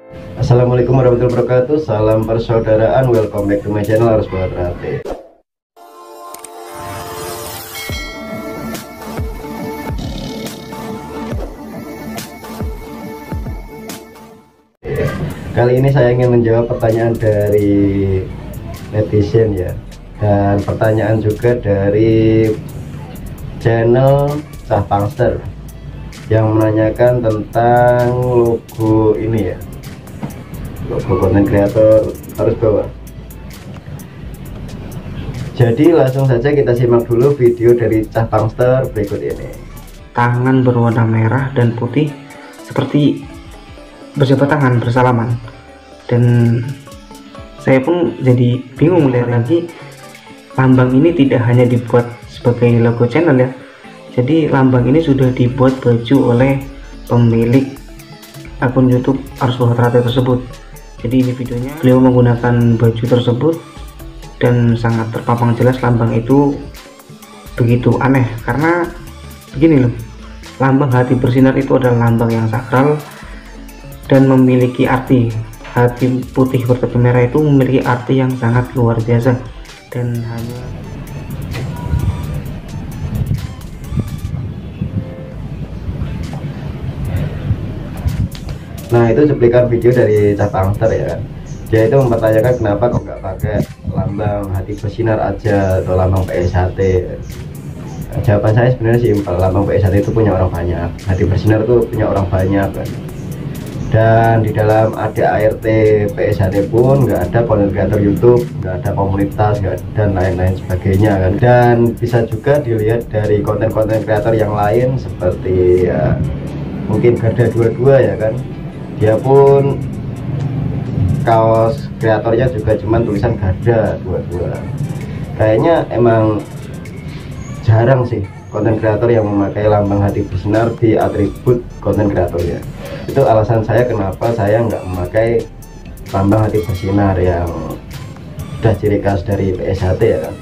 Assalamualaikum warahmatullahi wabarakatuh. Salam persaudaraan. Welcome back to my channel Harus Banget Rate. Kali ini saya ingin menjawab pertanyaan dari netizen ya, dan pertanyaan juga dari channel Cah Pangster yang menanyakan tentang logo ini ya, logo konten kreator harus bawa. Jadi langsung saja kita simak dulu video dari Cah Pangster berikut ini. Tangan berwarna merah dan putih seperti berjabat tangan bersalaman, dan saya pun jadi bingung melihat lagi lambang ini tidak hanya dibuat sebagai logo channel ya. Jadi lambang ini sudah dibuat baju oleh pemilik akun YouTube Harus Banget Rate tersebut. Jadi ini videonya beliau menggunakan baju tersebut dan sangat terpampang jelas lambang itu begitu aneh, karena begini loh, lambang hati bersinar itu adalah lambang yang sakral dan memiliki arti. Hati putih bertepi merah itu memiliki arti yang sangat luar biasa, dan hanya Nah, itu cuplikan video dari Cah Pangster ya kan. Dia itu mempertanyakan kenapa kok nggak pakai lambang hati bersinar aja atau lambang PSHT. Jawaban saya sebenarnya simpel, lambang PSHT itu punya orang banyak, hati bersinar itu punya orang banyak kan. Dan di dalam ADART PSHT pun nggak ada konten kreator YouTube, nggak ada komunitas, dan lain-lain sebagainya kan. Dan bisa juga dilihat dari konten-konten kreator yang lain seperti ya, mungkin Garda 22 ya kan. Dia pun kaos kreatornya juga cuman tulisan Garda 22. Kayaknya emang jarang sih konten kreator yang memakai lambang hati bersinar di atribut konten kreatornya. Itu alasan saya kenapa saya nggak memakai lambang hati bersinar yang sudah ciri khas dari PSHT ya kan.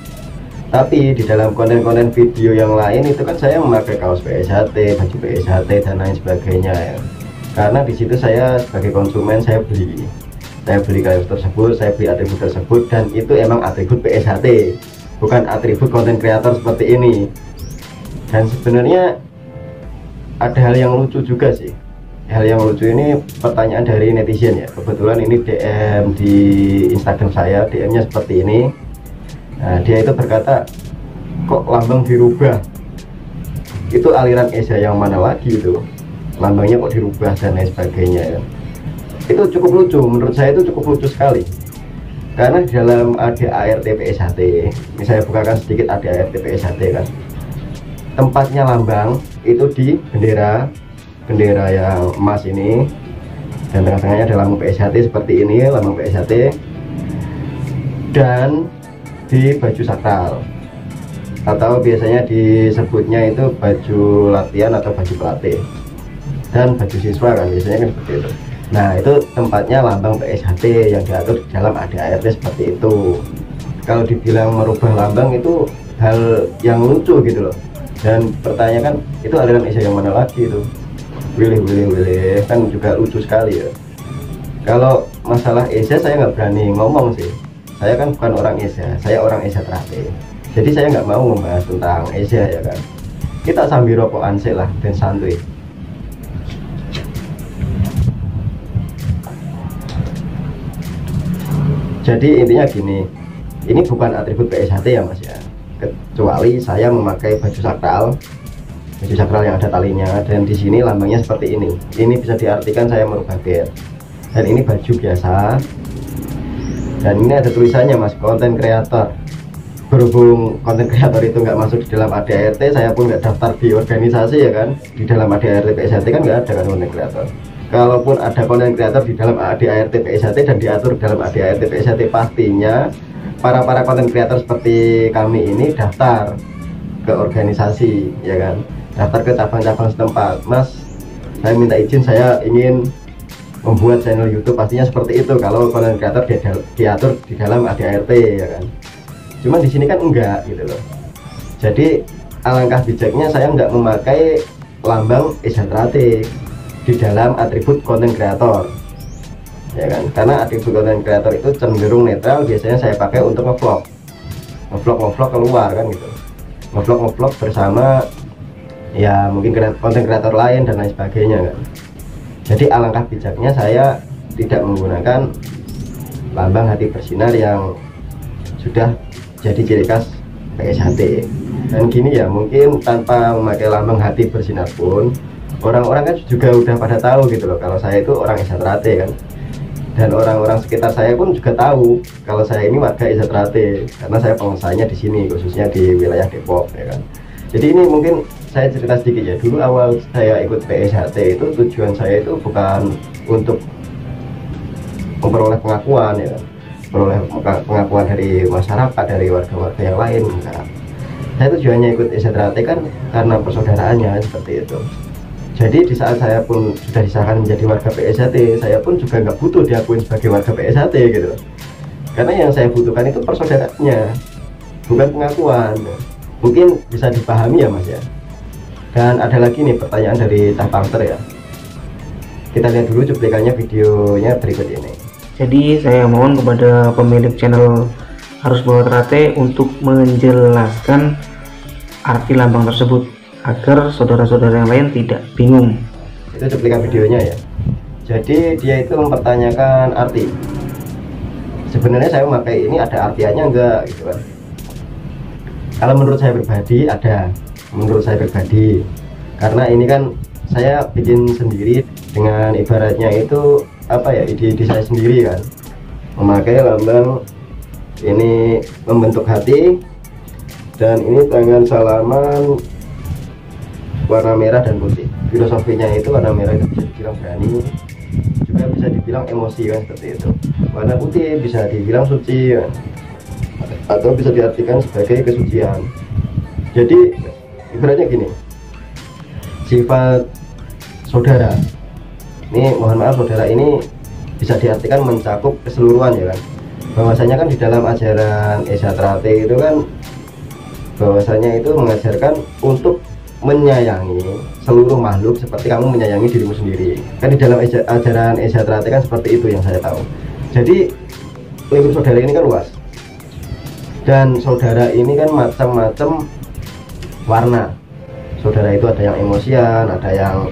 Tapi di dalam konten-konten video yang lain itu kan saya memakai kaos PSHT, baju PSHT dan lain sebagainya ya. Karena di situ saya sebagai konsumen saya beli kaos tersebut, saya beli atribut tersebut, dan itu emang atribut PSHT, bukan atribut konten kreator seperti ini. Dan sebenarnya ada hal yang lucu juga sih. Hal yang lucu ini pertanyaan dari netizen ya. Kebetulan ini DM di Instagram saya, DM-nya seperti ini. Nah, dia itu berkata, kok lambang dirubah? Itu aliran ESA yang mana lagi itu? Lambangnya kok dirubah dan lain sebagainya ya. Itu cukup lucu, menurut saya itu cukup lucu sekali. Karena di dalam ADART PSHT, ini saya bukakan sedikit ADART PSHT kan, tempatnya lambang itu di bendera yang emas ini, dan tengah-tengahnya ada lambang PSHT seperti ini, lambang PSHT, dan di baju sakral atau biasanya disebutnya itu baju latihan atau baju pelatih, dan baju siswa kan biasanya kan seperti itu. Nah, itu tempatnya lambang PSHT yang diatur di dalam ADART seperti itu. Kalau dibilang merubah lambang itu hal yang lucu gitu loh. Dan pertanyakan itu aliran ESA yang mana lagi itu? Wilih kan juga lucu sekali ya. Kalau masalah ESA saya nggak berani ngomong sih. Saya kan bukan orang ESA, saya orang ESA Trate. Jadi saya nggak mau membahas tentang ESA ya kan. Kita sambil rokokan sih lah dan santuy. Jadi intinya gini, ini bukan atribut PSHT ya mas ya, kecuali saya memakai baju sakral yang ada talinya, dan di sini lambangnya seperti ini. Ini bisa diartikan saya merubah gear, dan ini baju biasa, dan ini ada tulisannya mas, konten kreator. Berhubung konten kreator itu nggak masuk di dalam ADART, saya pun nggak daftar di organisasi ya kan. Di dalam ADART PSHT kan nggak ada kan konten kreator. Kalaupun ada konten kreator di dalam ADART PSHT dan diatur dalam ADART PSHT, pastinya para konten kreator seperti kami ini daftar ke organisasi ya kan, daftar ke cabang-cabang setempat. Mas, saya minta izin, saya ingin membuat channel YouTube, pastinya seperti itu kalau konten kreator diatur di dalam ADART ya kan. Cuman di sini kan enggak gitu loh. Jadi alangkah bijaknya saya nggak memakai lambang ESA Trate di dalam atribut konten kreator. ya kan, karena atribut konten kreator itu cenderung netral, biasanya saya pakai untuk ngevlog keluar kan gitu, ngevlog bersama ya mungkin konten kreator lain dan lain sebagainya kan. Jadi alangkah bijaknya saya tidak menggunakan lambang hati bersinar yang sudah jadi ciri khas PSHT. Dan gini ya, mungkin tanpa memakai lambang hati bersinar pun orang-orang kan juga udah pada tahu gitu loh kalau saya itu orang Esatrate kan. Dan orang-orang sekitar saya pun juga tahu kalau saya ini warga Esatrate karena saya pengusahanya di sini, khususnya di wilayah Depok ya kan. Jadi ini mungkin saya cerita sedikit ya. Dulu awal saya ikut PSHT itu tujuan saya itu bukan untuk memperoleh pengakuan ya kan, memperoleh pengakuan dari masyarakat, dari warga-warga yang lain enggak. Saya tujuannya ikut Esatrate kan karena persaudaraannya seperti itu. Jadi di saat saya pun sudah disahkan menjadi warga PSHT, saya pun juga nggak butuh diakuin sebagai warga PSHT gitu. Karena yang saya butuhkan itu persaudaraannya, bukan pengakuan. Mungkin bisa dipahami ya Mas ya. Dan ada lagi nih pertanyaan dari Tah Pangter ya. Kita lihat dulu cuplikannya, videonya berikut ini. Jadi saya mohon kepada pemilik channel Arus Bawah Ternate untuk menjelaskan arti lambang tersebut agar saudara-saudara yang lain tidak bingung. Itu cuplikan videonya ya. Jadi dia itu mempertanyakan arti. Sebenarnya saya memakai ini ada artiannya enggak gitu kan. Kalau menurut saya pribadi ada, menurut saya pribadi, karena ini kan saya bikin sendiri dengan ibaratnya itu apa ya, ide saya sendiri kan, memakai lambang ini membentuk hati, dan ini tangan salaman warna merah dan putih. Filosofinya itu warna merah itu bisa dibilang berani, juga bisa dibilang emosi kan, seperti itu. Warna putih bisa dibilang suci kan, atau bisa diartikan sebagai kesucian. Jadi ibaratnya gini, sifat saudara ini, mohon maaf, saudara ini bisa diartikan mencakup keseluruhan ya kan. Bahwasanya kan di dalam ajaran Esatrate itu kan bahwasanya itu mengajarkan untuk menyayangi seluruh makhluk seperti kamu menyayangi dirimu sendiri. Kan di dalam ajaran Esatrate kan seperti itu yang saya tahu. Jadi lingkup saudara ini kan luas. Dan saudara ini kan macam-macam warna. Saudara itu ada yang emosian, ada yang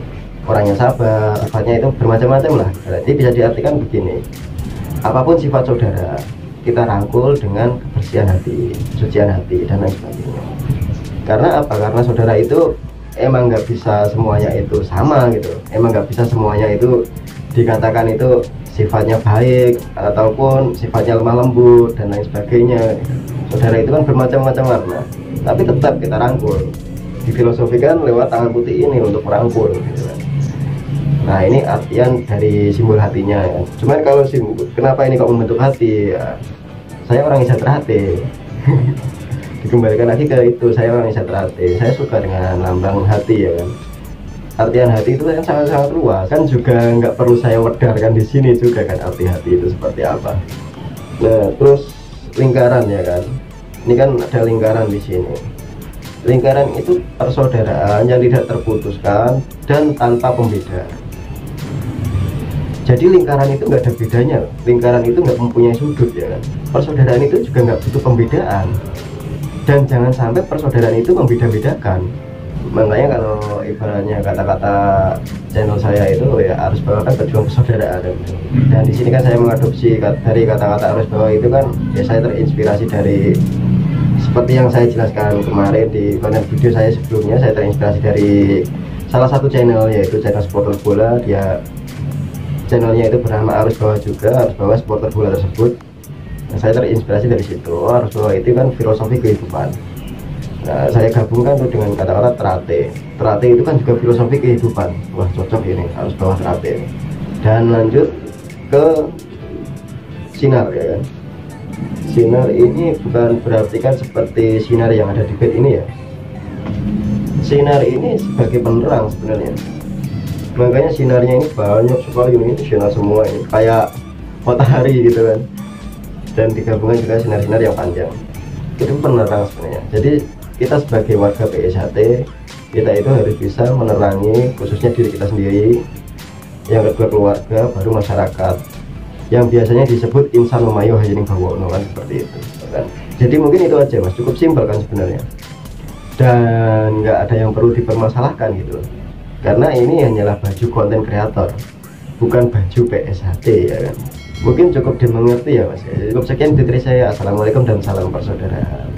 orangnya sabar, sifatnya itu bermacam-macam lah. Berarti bisa diartikan begini, apapun sifat saudara, kita rangkul dengan kebersihan hati, kesucian hati, dan lain sebagainya. Karena apa? Karena saudara itu emang nggak bisa semuanya itu sama gitu. Emang nggak bisa semuanya itu dikatakan itu sifatnya baik ataupun sifatnya lemah lembut dan lain sebagainya. Saudara itu kan bermacam-macam warna, tapi tetap kita rangkul. Difilosofikan lewat tangan putih ini untuk merangkul gitu kan. Nah ini artian dari simbol hatinya ya. Cuman kalau simbol, kenapa ini kok membentuk hati ya, saya orang Esatrate. Dikembalikan lagi ke itu, saya orang Esatrate, saya suka dengan lambang hati ya kan. Artian hati itu kan sangat-sangat luas kan, juga nggak perlu saya wedarkan di sini juga kan arti hati itu seperti apa. Nah terus lingkaran ya kan, ini kan ada lingkaran di sini. Lingkaran itu persaudaraan yang tidak terputuskan dan tanpa pembeda. Jadi lingkaran itu nggak ada bedanya, lingkaran itu nggak mempunyai sudut ya kan. Persaudaraan itu juga nggak butuh pembedaan, dan jangan sampai persaudaraan itu membeda-bedakan. Makanya kalau ibaratnya kata-kata channel saya itu ya harus bawakan pejuang persaudaraan. Dan di sini kan saya mengadopsi dari kata-kata harus bawa itu kan ya, saya terinspirasi dari seperti yang saya jelaskan kemarin di konten video saya sebelumnya. Saya terinspirasi dari salah satu channel, yaitu channel supporter bola. Dia channelnya itu bernama Arus Bawah juga, Arus Bawah supporter bola tersebut. Nah, saya terinspirasi dari situ. Arus Bawah itu kan filosofi kehidupan. Nah, saya gabungkan tuh dengan kata-kata Trate. Trate itu kan juga filosofi kehidupan. Wah cocok ini, Arus Bawah Trate. Dan lanjut ke sinar ya kan. Sinar ini bukan berarti kan seperti sinar yang ada di bed ini ya. Sinar ini sebagai penerang sebenarnya. Makanya sinarnya ini banyak sekali, ini sinar semua ini kayak matahari gitu kan. Dan digabungkan juga sinar-sinar yang panjang. Itu penerang sebenarnya. Jadi kita sebagai warga PSHT, kita itu harus bisa menerangi khususnya diri kita sendiri, yang kedua keluarga, baru masyarakat. yang biasanya disebut insan memayo hayening bawono kan, seperti itu kan. Jadi mungkin itu aja Mas, cukup simpel kan sebenarnya, dan nggak ada yang perlu dipermasalahkan gitu, karena ini hanyalah baju konten kreator, bukan baju PSHT ya kan. Mungkin cukup dimengerti ya Mas. Cukup sekian dari saya. Assalamualaikum dan salam persaudaraan.